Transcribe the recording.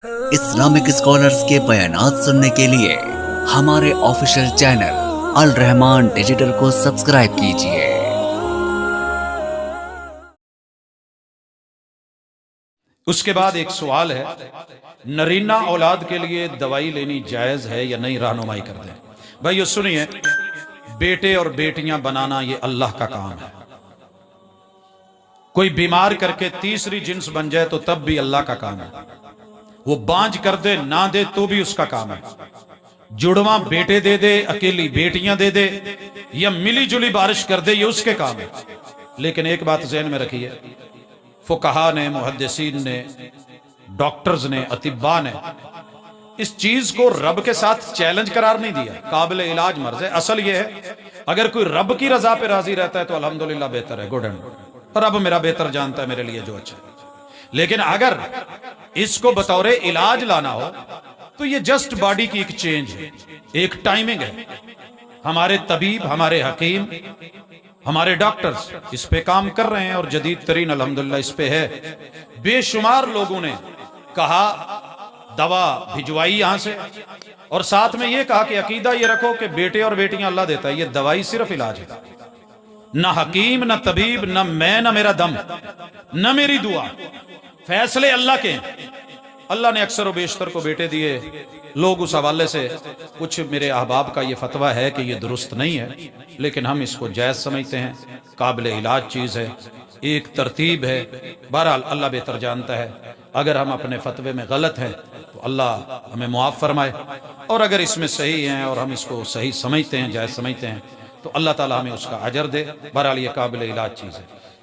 Islamic scholars के बयानात सुनने के लिए हमारे ऑफिशियल चैनल अल रहमान डिजिटल को सब्सक्राइब कीजिए। उसके बाद एक सवाल है, नरीना औलाद के लिए दवाई लेनी जायज है या नहीं, रहनुमाई कर दें। भाई सुनिए, बेटे और बेटियां बनाना ये अल्लाह का काम है। कोई बीमार करके तीसरी जिन्स बन जाए तो तब भी अल्लाह का काम है। वो बांझ कर दे ना दे तो भी उसका काम है। जुड़वा बेटे दे दे, अकेली बेटियां दे दे, या मिली जुली बारिश कर दे, ये उसके काम है। लेकिन एक बात ज़हन में रखिए, फुकहा ने, मुहद्दिसीन ने, डॉक्टर्स ने, अतिब्बा ने इस चीज को रब के साथ चैलेंज करार नहीं दिया। काबिल इलाज मर्ज है। असल ये है, अगर कोई रब की रजा पे राजी रहता है तो अल्हम्दुलिल्लाह बेहतर है, गुड एंड गुड, रब मेरा बेहतर जानता है मेरे लिए जो अच्छा है। लेकिन अगर इसको बतौर इलाज लाना हो तो ये जस्ट बॉडी की एक चेंज है, एक टाइमिंग है। हमारे तबीब, हमारे हकीम, हमारे डॉक्टर्स इस पे काम कर रहे हैं और जदीद तरीन अल्हम्दुलिल्लाह इस पे है। बेशुमार लोगों ने कहा दवा भिजवाई यहां से, और साथ में यह कहा कि अकीदा ये रखो कि बेटे और बेटियां अल्लाह देता है, ये दवाई सिर्फ इलाज है। ना हकीम, ना तबीब, ना मैं, ना मेरा दम, ना मेरी दुआ, फैसले अल्लाह के हैं। अल्लाह ने अक्सर व बेशतर को बेटे दिए। लोग उस हवाले से, कुछ मेरे अहबाब का ये फतवा है कि ये दुरुस्त नहीं है, लेकिन हम इसको जायज़ समझते हैं। काबिल इलाज चीज़ है, एक तरतीब है। बहरहाल अल्लाह बेहतर जानता है। अगर हम अपने फतवे में गलत हैं तो अल्लाह हमें मुआफ़ फरमाए, और अगर इसमें सही हैं और हम इसको सही समझते हैं, जायज़ समझते हैं, तो अल्लाह ताला हमें उसका अजर दे। बहरहाल ये काबिल इलाज चीज़ है।